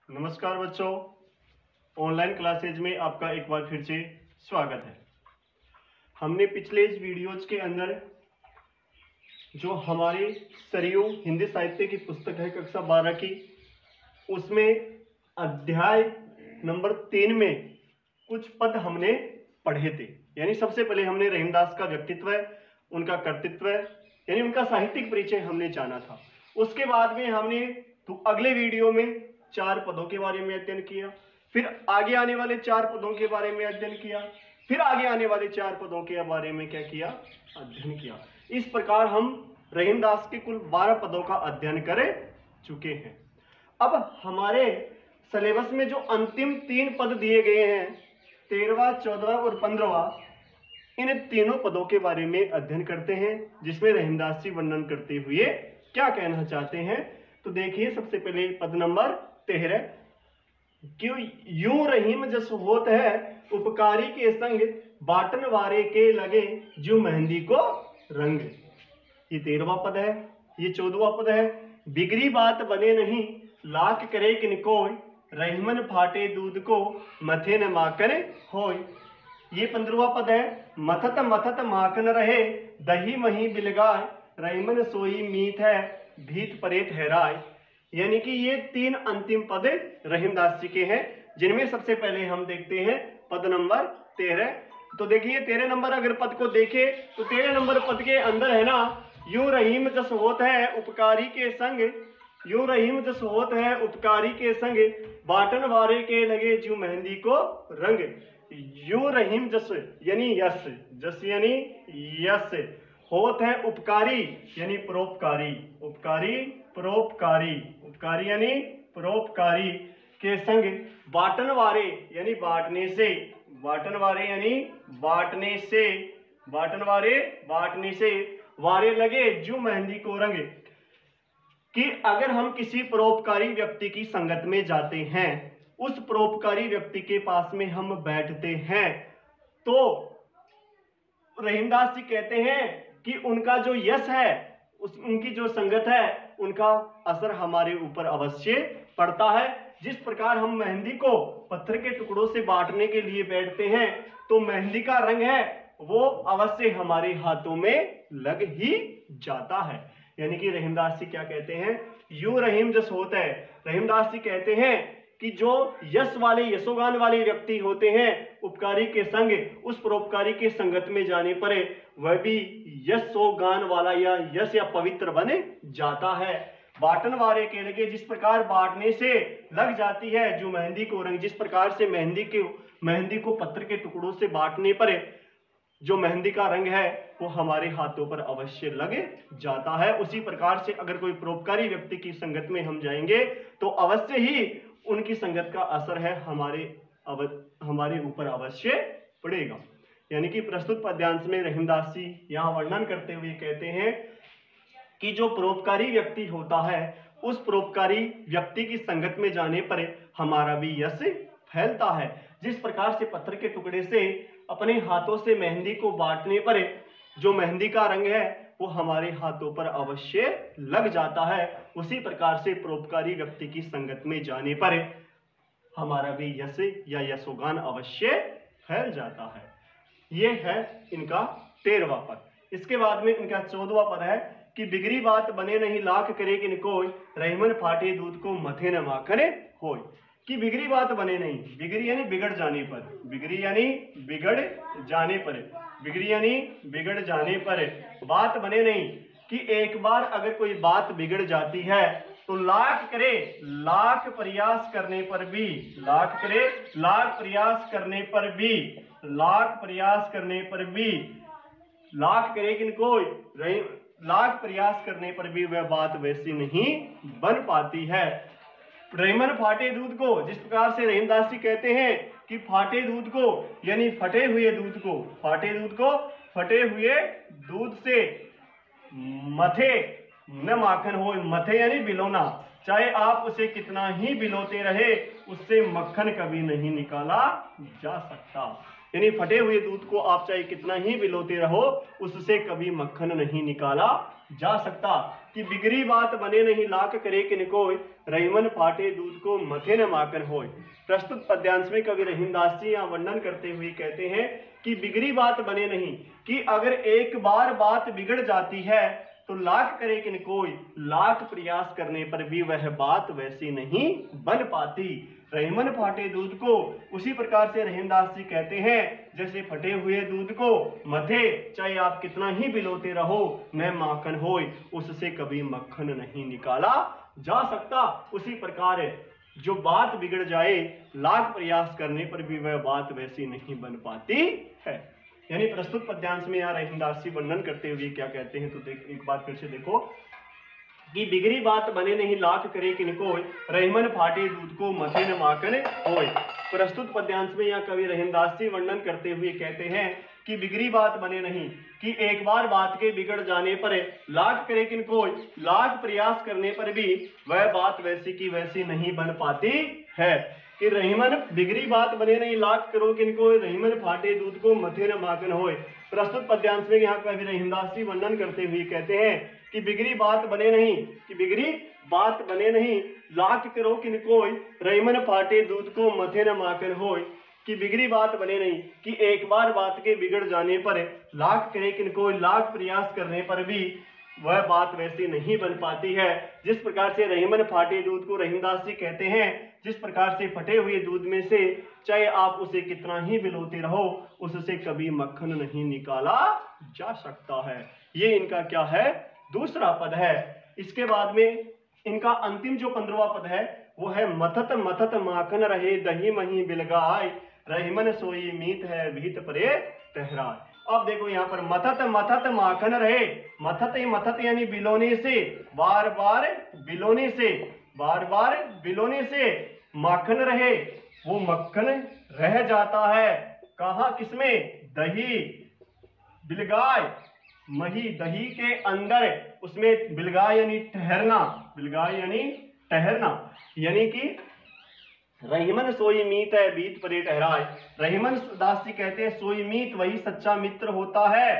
नमस्कार बच्चों, online classes में आपका एक बार फिर से स्वागत है। हमने पिछले इस वीडियोज के अंदर जो हमारी सरयू हिंदी साहित्य की पुस्तक है कक्षा 12 की, उसमें अध्याय नंबर 3 में कुछ पद हमने पढ़े थे। यानी सबसे पहले हमने रहीमदास का व्यक्तित्व, उनका कर्तृत्व यानी उनका साहित्यिक परिचय हमने जाना था। उसके बाद में हमने अगले वीडियो में 4 पदों के बारे में अध्ययन किया, फिर आगे आने वाले 4 पदों के बारे में अध्ययन किया, फिर आगे आने वाले 4 पदों के बारे में क्या किया, अध्ययन किया। इस प्रकार हम रहीमदास के कुल 12 पदों का अध्ययन कर चुके हैं। अब हमारे सिलेबस में जो अंतिम 3 पद दिए गए हैं, 13वां, 14वां और 15वां, इन तीनों पदों के बारे में अध्ययन करते हैं, जिसमें रहीमदास जी वर्णन करते हुए क्या कहना चाहते हैं। तो देखिए, सबसे पहले पद नंबर 13, क्यों यूं रहीम जस होत है, उपकारी के संग बाटन वारे के लगे, जो मेहंदी को रंग। ये 13वां पद है। ये 14वां पद है, बिगड़ी बात बने नहीं, लाख करे किनको, रहीमन फाटे दूध को, मथे न माखन होय। ये 15वां पद है, मथत मथत माखन रहे, दही मही बिलगाय, रहीमन सोई मीत है, भीत परे ठहराय। यानी कि ये 3 अंतिम पद रहीमदास जी के हैं, जिनमें सबसे पहले हम देखते हैं पद नंबर 13। तो देखिए, 13 नंबर अगर पद को देखे तो 13 नंबर पद के अंदर है ना, यूं रहीम जस होत है, उपकारी के संग, यूं रहीम जस होत है, उपकारी के संग, बाटन वारे के लगे, जो मेहंदी को रंग। यूं रहीम जस यानी यश, जस यानी यश, होत है उपकारी यानी परोपकारी, उपकारी परोपकारी, उपकारी यानी परोपकारी के संग, बाटन वारे यानी बांटने से, बाटन वारे यानी बांटने से, बाटन वारे बांटने से, वारे लगे जो मेहंदी को रंग। कि अगर हम किसी परोपकारी व्यक्ति की संगत में जाते हैं, उस परोपकारी व्यक्ति के पास में हम बैठते हैं, तो रहीमदास जी कहते हैं कि उनका जो यश है, उनकी जो संगत है, उनका असर हमारे ऊपर अवश्य पड़ता है। जिस प्रकार हम मेहंदी को पत्थर के टुकड़ों से बांटने के लिए बैठते हैं, तो मेहंदी का रंग है वो अवश्य हमारे हाथों में लग ही जाता है। यानी कि रहीमदास जी क्या कहते हैं, यूं रहीम जस होता है। रहीमदास जी कहते हैं कि जो यश वाले, यशोगान वाले व्यक्ति होते हैं, उपकारी के संग, उस परोपकारी के संगत में जाने पर वह भी यशोगान वाला या यश या पवित्र बने जाता है। बाटन वारे के लगे, जिस प्रकार बांटने से लग जाती है, जो मेहंदी को रंग, जिस प्रकार से मेहंदी को पत्थर के टुकड़ों से बांटने पर जो मेहंदी का रंग है वो हमारे हाथों पर अवश्य लग जाता है, उसी प्रकार से अगर कोई परोपकारी व्यक्ति की संगत में हम जाएंगे तो अवश्य ही उनकी संगत का असर है हमारे ऊपर अवश्य पड़ेगा। यानी कि प्रस्तुत पद्यांश में रहीमदास जी यहाँ वर्णन करते हुए कहते हैं कि जो परोपकारी व्यक्ति होता है, उस परोपकारी व्यक्ति की संगत में जाने पर हमारा भी यश फैलता है। जिस प्रकार से पत्थर के टुकड़े से अपने हाथों से मेहंदी को बांटने पर जो मेहंदी का रंग है वो हमारे हाथों पर अवश्य लग जाता है, उसी प्रकार से परोपकारी व्यक्ति की संगत में जाने पर हमारा भी यश या यशोगान अवश्य फैल जाता है। ये है इनका 13वां पद। इसके बाद में इनका 14वां पद है कि बिगड़ी बात बने नहीं, लाख करे कि कोई, रहीमन फाटे दूध को, मथे न माखन होय। कि बिगड़ी बात बने नहीं, बिगड़ी यानी बिगड़ जाने पर, बिगड़ी यानी बिगड़ जाने पर, बिगड़ी यानी बिगड़ जाने पर, बात बने नहीं कि एक बार अगर कोई बात बिगड़ जाती है तो लाख करे, लाख प्रयास करने पर भी, लाख करे, लाख प्रयास करने पर भी, लाख प्रयास करने पर भी, लाख करे किनको, लाख प्रयास करने पर भी वह बात वैसी नहीं बन पाती है। रहीमन फाटे दूध को, जिस प्रकार से रहीमदास जी कहते हैं कि फाटे दूध को यानी फटे हुए दूध को, फाटे दूध को, फटे हुए दूध से, मथे न माखन हो, मथे यानी बिलोना, चाहे आप उसे कितना ही बिलोते रहे, उससे मक्खन कभी नहीं निकाला जा सकता। यानी फटे हुए दूध को आप चाहे कितना ही बिलोते रहो, उससे कभी मक्खन नहीं निकाला जा सकता। कि बिगड़ी बात बने नहीं लाख करे किन कोय, रहीमन फाटे दूध को मथे न माखन होय। प्रस्तुत पद्यांश में कवि रहीमदास जी यहाँ वर्णन करते हुए कहते हैं कि बिगड़ी बात बने नहीं, कि अगर एक बार बात बिगड़ जाती है तो लाख करे किन कोई, लाख प्रयास करने पर भी वह बात वैसी नहीं बन पाती। रहीमन फाटे दूध को, उसी प्रकार से रहीमदास जी कहते हैं जैसे फटे हुए दूध को मथे, चाहे आप कितना ही बिलोते रहो, न माखन होय, उससे कभी मक्खन नहीं निकाला जा सकता। उसी प्रकार जो बात बिगड़ जाए, लाख प्रयास करने पर भी वह बात वैसी नहीं बन पाती है। यानी प्रस्तुत पद्यांश में यहाँ रहीमदास जी वर्णन करते हुए क्या कहते हैं, तो एक बार फिर से देखो कि बिगड़ी बात बने नहीं लाख करे किन कोय, रहीमन फाटे दूध को मथे न माखन होय। प्रस्तुत पद्यांश में यहाँ कवि रहीमदास जी वर्णन करते हुए कहते हैं कि बिगड़ी बात बने नहीं, कि एक बार बात के बिगड़ जाने पर लाख करे किन कोय, लाख प्रयास करने पर भी वह बात वैसी की वैसी नहीं बन पाती है। कि रहीमन बिगड़ी बात बने नहीं लाख करो किनको, रहीमन फाटे दूध को मथे न माखन होय। प्रस्तुत पद्यांश में यहाँ कवि रहीमदास जी वर्णन करते हुए कहते हैं कि बिगड़ी बात बने नहीं, कि बिगड़ी बात बने नहीं लाख करो किनको, रहीमन फाटे दूध को मथे न माखन होय। कि बिगड़ी बात बने नहीं, कि एक बार बात के बिगड़ जाने पर लाख करे किनको, लाख प्रयास करने पर भी वह बात वैसी नहीं बन पाती है। जिस प्रकार से रहीमन फाटे दूध को रहीमदास जी कहते हैं, जिस प्रकार से फटे हुए दूध में से चाहे आप उसे कितना ही बिलोते रहो, उससे कभी मक्खन नहीं निकाला जा सकता है। ये इनका क्या है, दूसरा पद है। इसके बाद में इनका अंतिम जो 15वां पद है वो है मथत मथत माखन रहे दही मही बिलगाय, रहीमन सोई मीत है भीत परे टहराय। अब देखो यहाँ पर मथत मथत माखन रहे, मथत यानी बिलोने से, बार बार बिलोने से, बार बार बिलोने से माखन रहे, वो मक्खन रह जाता है। कहाँ, किसमें, दही, बिलगाय, मही, दही के अंदर, उसमें बिलगाय यानी ठहरना, बिलगाय यानी ठहरना, यानी कि रहीमन सोई मीत है बीत परे ठहराय। रहीमन दास जी कहते हैं सोई मीत वही सच्चा मित्र होता है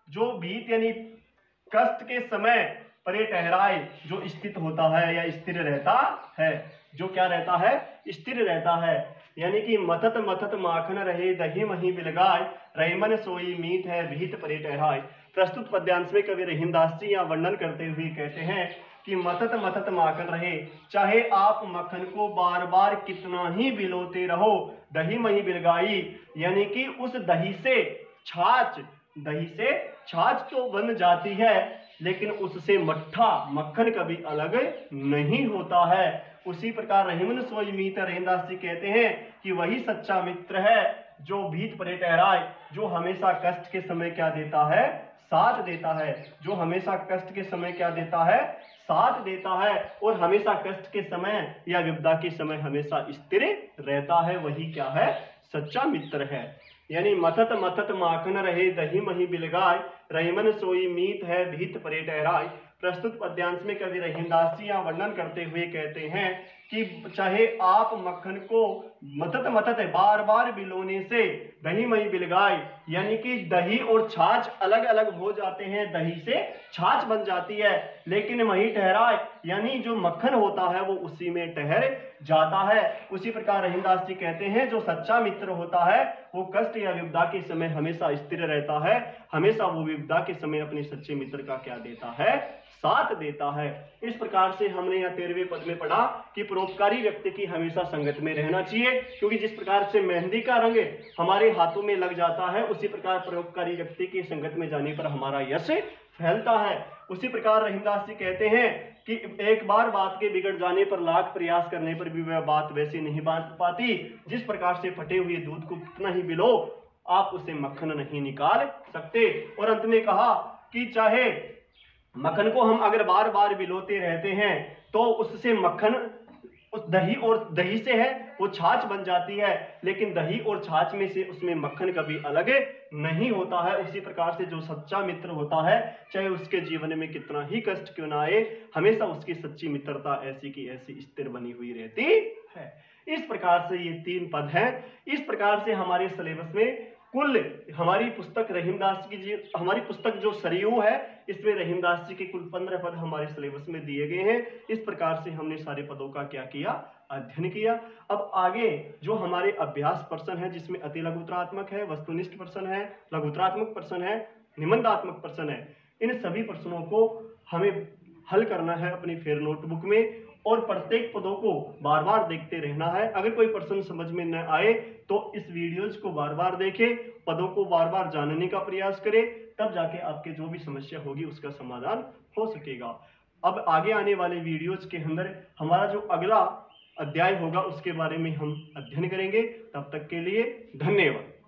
जो बीत यानी कष्ट के समय परे ठहराए, जो स्थित होता है या स्थिर रहता है, जो क्या रहता है, स्थिर रहता है। यानी कि मथत मथत माखन रहे दही मही बिलगाय, रहीमन सोई मीत है भीत परे ठहराय। प्रस्तुत पद्यांश में कवि रहीमदास जी यहाँ वर्णन करते हुए कहते हैं कि मथत मथत माखन रहे, चाहे आप मक्खन को बार बार कितना ही बिलोते रहो, दही मही बिलगाई, यानी कि उस दही से छाछ, दही से छाछ तो बन जाती है लेकिन उससे मट्ठा मक्खन कभी अलग नहीं होता है। उसी प्रकार रहीमन सोई मीत, रहीमदास जी कहते हैं कि वही सच्चा मित्र है जो भीत परे ठहराए, जो हमेशा कष्ट के समय क्या देता है, साथ देता है, जो हमेशा कष्ट के समय क्या देता है, साथ देता है, और हमेशा कष्ट के समय या विपदा के समय हमेशा स्थिर रहता है, वही क्या है, सच्चा मित्र है। यानी मथत मथत माखन रहे दही मही बिलगाय, रहीमन सोई मीत है भीत परे ठहराय। प्रस्तुत पद्यांश में कवि रहीमदास जी यहाँ वर्णन करते हुए कहते हैं कि चाहे आप मक्खन को मथत मथत बार बार बिलोने से दही मही बिलगाय, यानी कि दही और छाछ अलग अलग हो जाते हैं, दही से छाछ बन जाती है, लेकिन मही ठहराए यानी जो मक्खन होता है वो उसी में ठहर जाता है। उसी प्रकार रहीमदास जी कहते हैं जो सच्चा मित्र होता है वो कष्ट या विपदा के समय हमेशा स्थिर रहता है, हमेशा वो विपदा के समय अपने सच्चे मित्र का क्या देता है, साथ देता है। इस प्रकार से हमने यहाँ 13वें पद में पढ़ा कि परोपकारी व्यक्ति की हमेशा संगत में रहना चाहिए, क्योंकि जिस प्रकार से मेहंदी का रंग हमारे हाथों में लग जाता है उसी प्रकार परोपकारी व्यक्ति की संगत में जाने पर हमारा यश फैलता है। उसी प्रकार रहीमदास जी कहते हैं कि एक बार बात के बिगड़ जाने पर लाख प्रयास करने पर भी वह बात वैसी नहीं बन पाती, जिस प्रकार से फटे हुए दूध को कितना ही बिलो आप उसे मक्खन नहीं निकाल सकते। और अंत में कहा कि चाहे मक्खन को हम अगर बार बार बिलोते रहते हैं तो उससे मक्खन उस दही और दही से है वो छाछ बन जाती है, लेकिन दही और छाछ में से उसमें मक्खन कभी अलग नहीं होता है। उसी प्रकार से जो सच्चा मित्र होता है चाहे उसके जीवन में कितना ही कष्ट क्यों ना आए, हमेशा उसकी सच्ची मित्रता ऐसी की ऐसी स्थिर बनी हुई रहती है। इस प्रकार से ये 3 पद हैं। इस प्रकार से हमारे सिलेबस में कुल हमारी पुस्तक रहीमदास की जी, हमारी पुस्तक जो सरयू है, इसमें रहीमदास जी के कुल 15 पद हमारे सिलेबस में दिए गए हैं। इस प्रकार से हमने सारे पदों का क्या किया, अध्ययन किया। अब आगे जो हमारे अभ्यास प्रश्न है, जिसमें अति लघुत्रात्मक है, वस्तुनिष्ठ प्रश्न है, लघुत्रात्मक प्रश्न है, निबंधात्मक प्रश्न है, इन सभी प्रश्नों को हमें हल करना है अपनी फेयर नोटबुक में, और प्रत्येक पदों को बार बार देखते रहना है। अगर कोई प्रश्न समझ में न आए तो इस वीडियोज को बार बार देखें, पदों को बार बार जानने का प्रयास करें, तब जाके आपके जो भी समस्या होगी उसका समाधान हो सकेगा। अब आगे आने वाले वीडियोज के अंदर हमारा जो अगला अध्याय होगा उसके बारे में हम अध्ययन करेंगे। तब तक के लिए धन्यवाद।